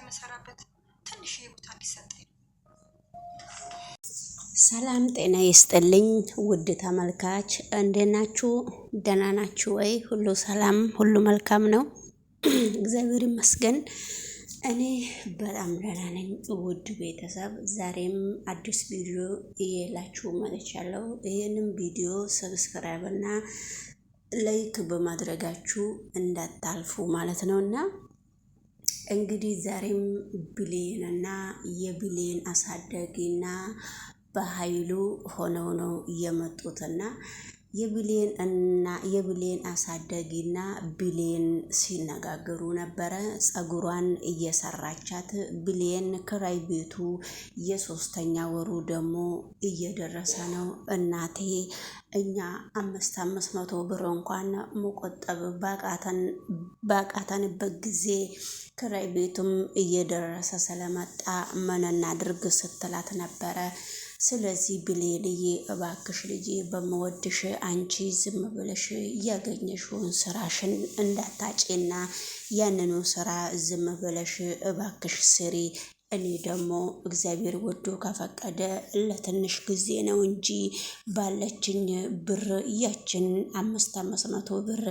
የምሰራበት ትንሽዬ ቦታ እንዲሰጠኝ። ሰላም ጤና ይስጥልኝ ውድ ተመልካች፣ እንዴት ናችሁ? ደህና ናችሁ ወይ? ሁሉ ሰላም፣ ሁሉ መልካም ነው። እግዚአብሔር ይመስገን እኔ በጣም ደህና ነኝ። ውድ ቤተሰብ ዛሬም አዲስ ቪዲዮ እየላችሁ መጥቻለሁ። ይህንም ቪዲዮ ሰብስክራይብ እና ላይክ በማድረጋችሁ እንዳታልፉ ማለት ነውና እንግዲህ ዛሬም ብሌንና የብሌን አሳዳጊና በኃይሉ ሆነው ነው የመጡትና የብሌን አሳዳጊና ብሌን ሲነጋገሩ ነበረ። ጸጉሯን እየሰራቻት ብሌን ክራይ ቤቱ የሶስተኛ ወሩ ደግሞ እየደረሰ ነው እናቴ፣ እኛ 500 ብር እንኳን መቆጠብ ባቃተንበት ጊዜ ክራይ ቤቱም እየደረሰ ስለመጣ ምን እናድርግ ስትላት ነበረ። ስለዚህ ብሌንዬ እባክሽ ልጄ በመወድሽ አንቺ ዝም ብለሽ ያገኘሽውን ስራሽን እንዳታጪና ያንኑ ስራ ዝም ብለሽ እባክሽ ስሪ። እኔ ደግሞ እግዚአብሔር ወዶ ከፈቀደ ለትንሽ ጊዜ ነው እንጂ ባለችኝ ብር ያችን 500 ብር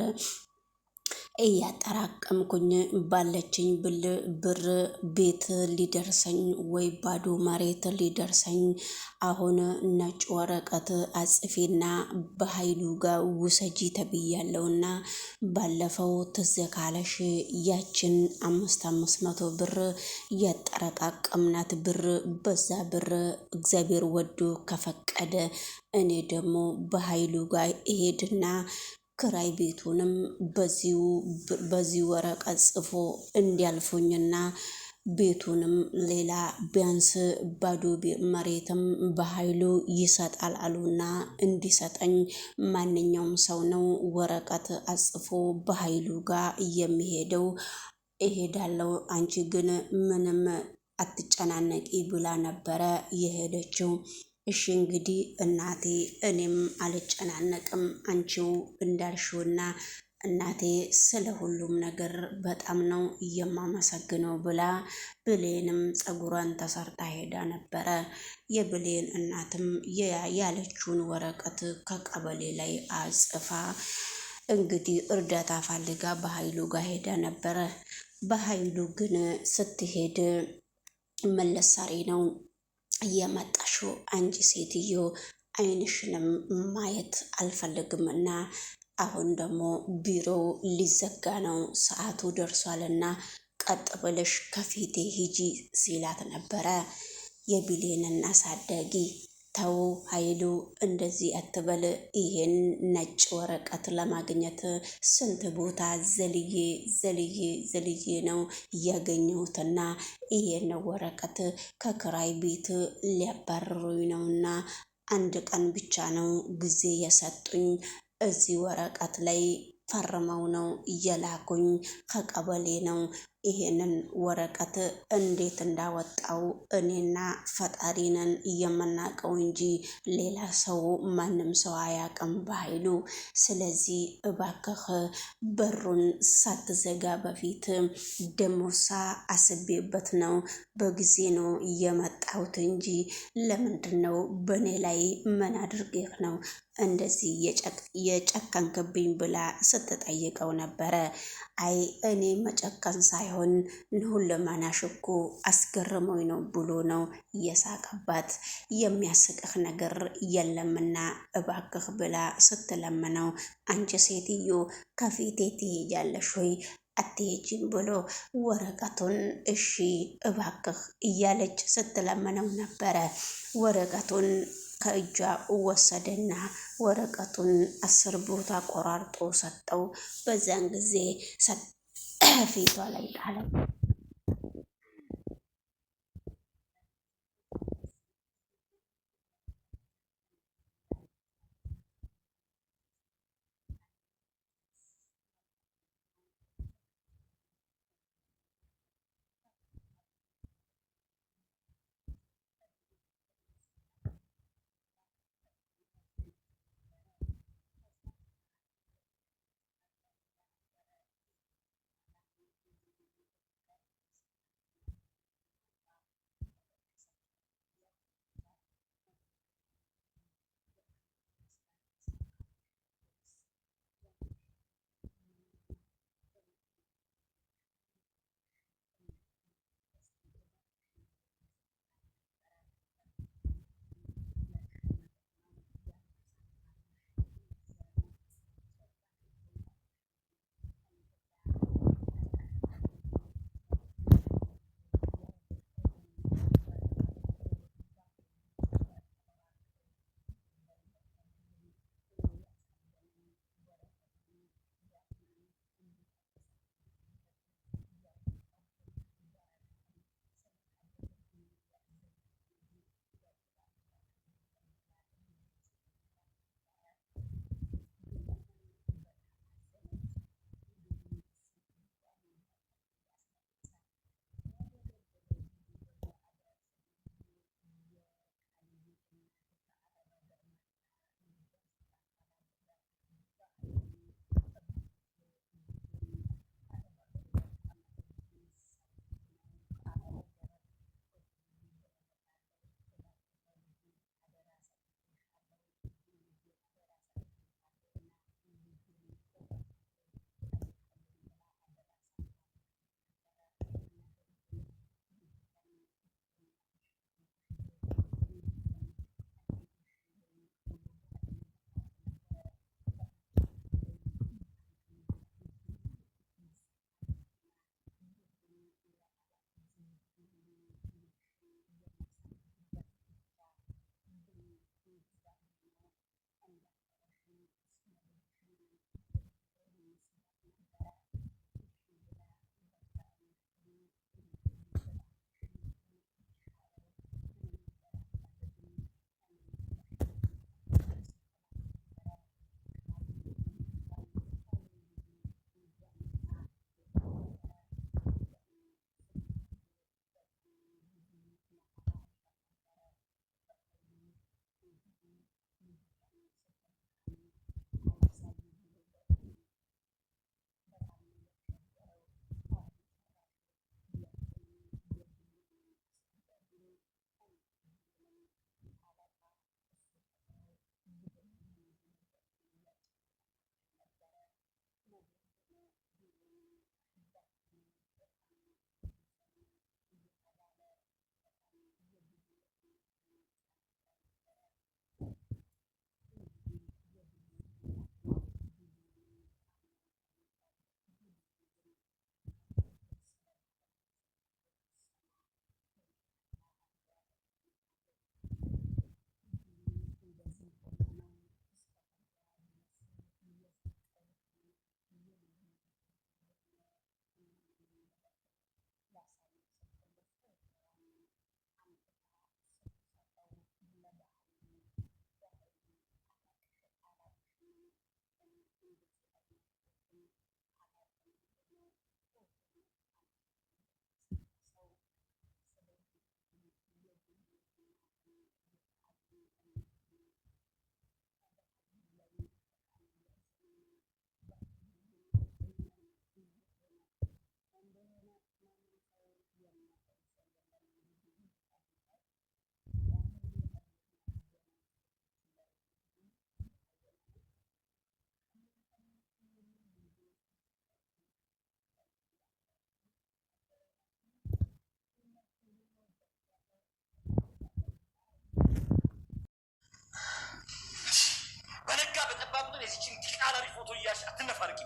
እያጠራቀምኩኝ ባለችኝ ብር ቤት ሊደርሰኝ ወይ ባዶ መሬት ሊደርሰኝ አሁን ነጭ ወረቀት አጽፌና በኃይሉ ጋር ውሰጂ ተብያለሁና ባለፈው ትዝ ካለሽ ያችን 500 ብር ያጠረቃቀምናት ብር በዛ ብር እግዚአብሔር ወዶ ከፈቀደ እኔ ደግሞ በኃይሉ ጋር እሄድና ክራይ ቤቱንም በዚህ ወረቀት ጽፎ እንዲያልፉኝና ቤቱንም ሌላ ቢያንስ ባዶ መሬትም በኃይሉ ይሰጣል አሉና እንዲሰጠኝ ማንኛውም ሰው ነው ወረቀት አጽፎ በኃይሉ ጋር የሚሄደው። እሄዳለሁ፣ አንቺ ግን ምንም አትጨናነቂ ብላ ነበረ የሄደችው። እሺ እንግዲህ እናቴ እኔም አልጨናነቅም፣ አንቺው እንዳልሽውና እናቴ ስለ ሁሉም ነገር በጣም ነው የማመሰግነው ብላ ብሌንም ፀጉሯን ተሰርታ ሄዳ ነበረ። የብሌን እናትም ያለችውን ወረቀት ከቀበሌ ላይ አጽፋ እንግዲህ እርዳታ ፈልጋ በኃይሉ ጋር ሄዳ ነበረ። በኃይሉ ግን ስትሄድ መለሳሪ ነው እየመጣሽው አንቺ ሴትዮ አይንሽንም ማየት አልፈልግምና አሁን ደግሞ ቢሮ ሊዘጋ ነው፣ ሰዓቱ ደርሷልና ቀጥ ብለሽ ከፊቴ ሂጂ ሲላት ነበረ። የብሌንን አሳዳጊ ተው ኃይሉ እንደዚህ አትበል፣ ይሄን ነጭ ወረቀት ለማግኘት ስንት ቦታ ዘልዬ ነው ያገኘሁትና ይሄን ወረቀት ከክራይ ቤት ሊያባርሩኝ ነውና አንድ ቀን ብቻ ነው ጊዜ የሰጡኝ። እዚህ ወረቀት ላይ ፈርመው ነው እየላኩኝ፣ ከቀበሌ ነው። ይሄንን ወረቀት እንዴት እንዳወጣው እኔና ፈጣሪ ነን የምናውቀው እንጂ ሌላ ሰው ማንም ሰው አያውቅም በኃይሉ። ስለዚህ እባክህ በሩን ሳትዘጋ በፊት ደሞሳ አስቤበት ነው በጊዜ ነው የመጣሁት እንጂ ለምንድን ነው በእኔ ላይ ምን አድርጌህ ነው እንደዚህ የጨከንክብኝ ብላ ስትጠይቀው ነበረ። አይ እኔ መጨከን ሳይሆን ሁለመናሽ እኮ አስገርሞኝ ነው ብሎ ነው የሳቀባት። የሚያስቅህ ነገር የለምና እባክህ ብላ ስትለምነው አንቺ ሴትዮ ከፊቴ ትሄጃለሽ ወይ አትሄጂም ብሎ ወረቀቱን እሺ እባክህ እያለች ስትለምነው ነበረ። ወረቀቱን ከእጇ ወሰደና ወረቀቱን 10 ቦታ ቆራርጦ ሰጠው። በዚያን ጊዜ ፊቷ ላይ ጣለው። ግን የዚችን ዲቃላሪ ፎቶ እያልሽ አትነፋርቂ።